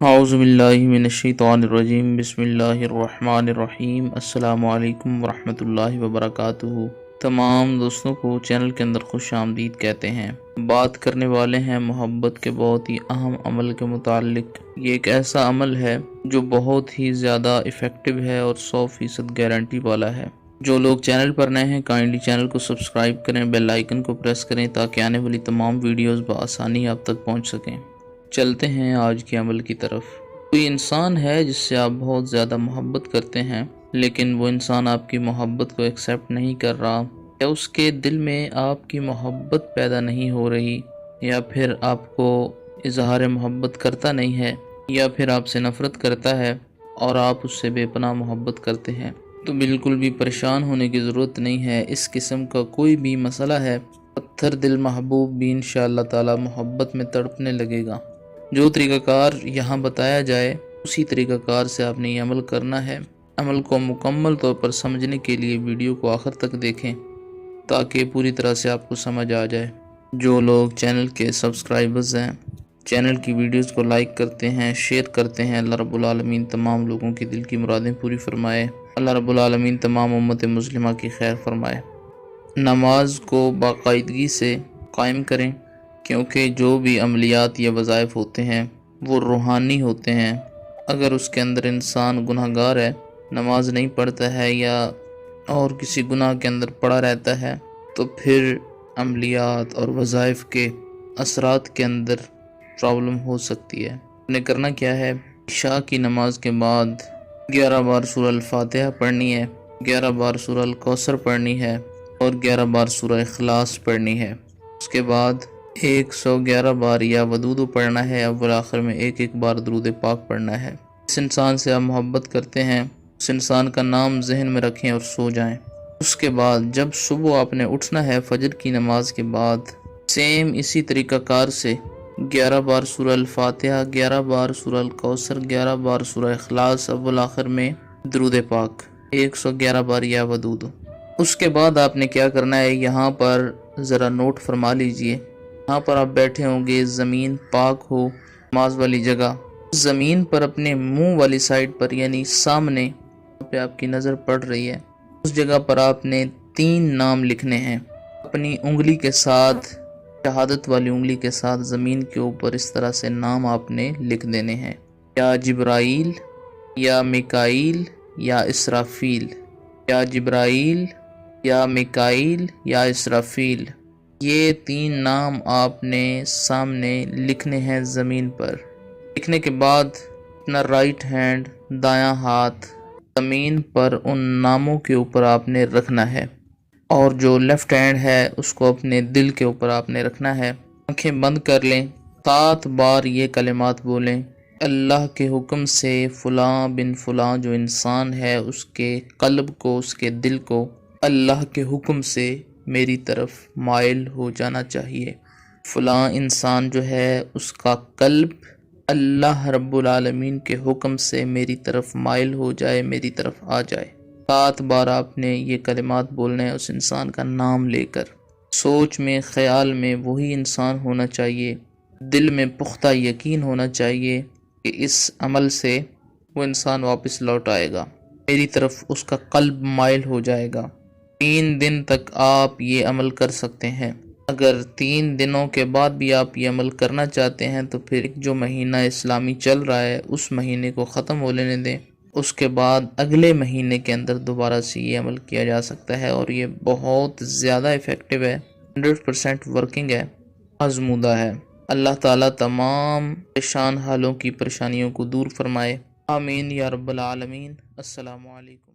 اعوذ باللہ من الشیطان الرجیم بسم اللہ الرحمن الرحیم السلام علیکم ورحمۃ اللہ وبرکاتہ۔ تمام دوستوں کو چینل کے اندر خوش آمدید کہتے ہیں۔ بات کرنے والے ہیں محبت کے بہت ہی اہم عمل کے متعلق۔ یہ ایک ایسا عمل ہے جو بہت ہی زیادہ افیکٹو ہے اور 100% گارنٹی والا ہے۔ جو لوگ چینل پر نئے ہیں کائنڈلی چینل کو سبسکرائب کریں، بیل آئیکن کو پریس کریں تاکہ آنے والی تمام ویڈیوز بآسانی آپ تک پہنچ سکیں۔ چلتے ہیں آج کے عمل کی طرف۔ کوئی انسان ہے جس سے آپ بہت زیادہ محبت کرتے ہیں، لیکن وہ انسان آپ کی محبت کو ایکسیپٹ نہیں کر رہا، یا اس کے دل میں آپ کی محبت پیدا نہیں ہو رہی، یا پھر آپ کو اظہار محبت کرتا نہیں ہے، یا پھر آپ سے نفرت کرتا ہے اور آپ اس سے بے پناہ محبت کرتے ہیں، تو بالکل بھی پریشان ہونے کی ضرورت نہیں ہے۔ اس قسم کا کوئی بھی مسئلہ ہے، پتھر دل محبوب بھی انشاءاللہ تعالی محبت میں تڑپنے لگے گا۔ جو طریقہ کار یہاں بتایا جائے اسی طریقہ کار سے آپ نے یہ عمل کرنا ہے۔ عمل کو مکمل طور پر سمجھنے کے لیے ویڈیو کو آخر تک دیکھیں تاکہ پوری طرح سے آپ کو سمجھ آ جائے۔ جو لوگ چینل کے سبسکرائبرز ہیں، چینل کی ویڈیوز کو لائک کرتے ہیں، شیئر کرتے ہیں، اللہ رب العالمین تمام لوگوں کی دل کی مرادیں پوری فرمائے۔ اللہ رب العالمین تمام امت مسلمہ کی خیر فرمائے۔ نماز کو باقاعدگی سے قائم کریں، کیونکہ جو بھی عملیات یا وظائف ہوتے ہیں وہ روحانی ہوتے ہیں۔ اگر اس کے اندر انسان گناہ گار ہے، نماز نہیں پڑھتا ہے یا اور کسی گناہ کے اندر پڑا رہتا ہے، تو پھر عملیات اور وظائف کے اثرات کے اندر پرابلم ہو سکتی ہے۔ نے کرنا کیا ہے، عشاء کی نماز کے بعد 11 بار سورہ الفاتحہ پڑھنی ہے، 11 بار سورہ الکوثر پڑھنی ہے اور 11 بار سورہ اخلاص پڑھنی ہے۔ اس کے بعد 111 بار یا ودود پڑھنا ہے، اول آخر میں ایک بار درود پاک پڑھنا ہے۔ اس انسان سے آپ محبت کرتے ہیں، اس انسان کا نام ذہن میں رکھیں اور سو جائیں۔ اس کے بعد جب صبح آپ نے اٹھنا ہے فجر کی نماز کے بعد، سیم اسی طریقہ کار سے 11 بار سورہ الفاتحہ، 11 بار سورہ الکوثر، 11 بار سورہ اخلاص، اول آخر میں درود پاک 111 بار یا ودود۔ اس کے بعد آپ نے کیا کرنا ہے، یہاں پر ذرا نوٹ فرما لیجئے۔ یہاں پر آپ بیٹھے ہوں گے، زمین پاک ہو، نماز والی جگہ، زمین پر اپنے منہ والی سائڈ پر یعنی سامنے پہ آپ کی نظر پڑ رہی ہے، اس جگہ پر آپ نے 3 نام لکھنے ہیں۔ اپنی انگلی کے ساتھ، شہادت والی انگلی کے ساتھ زمین کے اوپر اس طرح سے نام آپ نے لکھ دینے ہیں، یا جبرائیل، یا میکائیل، یا اسرافیل، یا جبرائیل، یا میکائیل، یا اسرافیل۔ یہ 3 نام آپ نے سامنے لکھنے ہیں زمین پر۔ لکھنے کے بعد اپنا رائٹ ہینڈ، دایاں ہاتھ زمین پر ان ناموں کے اوپر آپ نے رکھنا ہے، اور جو لیفٹ ہینڈ ہے اس کو اپنے دل کے اوپر آپ نے رکھنا ہے۔ آنکھیں بند کر لیں، 7 بار یہ کلمات بولیں۔ اللہ کے حکم سے فلاں بن فلاں جو انسان ہے، اس کے قلب کو، اس کے دل کو اللہ کے حکم سے میری طرف مائل ہو جانا چاہیے۔ فلاں انسان جو ہے اس کا قلب اللہ رب العالمین کے حکم سے میری طرف مائل ہو جائے، میری طرف آ جائے۔ 7 بار آپ نے یہ کلمات بولنے ہیں اس انسان کا نام لے کر۔ سوچ میں، خیال میں وہی انسان ہونا چاہیے، دل میں پختہ یقین ہونا چاہیے کہ اس عمل سے وہ انسان واپس لوٹ آئے گا، میری طرف اس کا قلب مائل ہو جائے گا۔ 3 دن تک آپ یہ عمل کر سکتے ہیں۔ اگر 3 دنوں کے بعد بھی آپ یہ عمل کرنا چاہتے ہیں تو پھر جو مہینہ اسلامی چل رہا ہے اس مہینے کو ختم ہو لینے دیں، اس کے بعد اگلے مہینے کے اندر دوبارہ سے یہ عمل کیا جا سکتا ہے، اور یہ بہت زیادہ ایفیکٹو ہے، 100% ورکنگ ہے، آزمودہ ہے۔ اللہ تعالیٰ تمام پریشان حالوں کی پریشانیوں کو دور فرمائے، آمین یا رب العالمین۔ السلام علیکم۔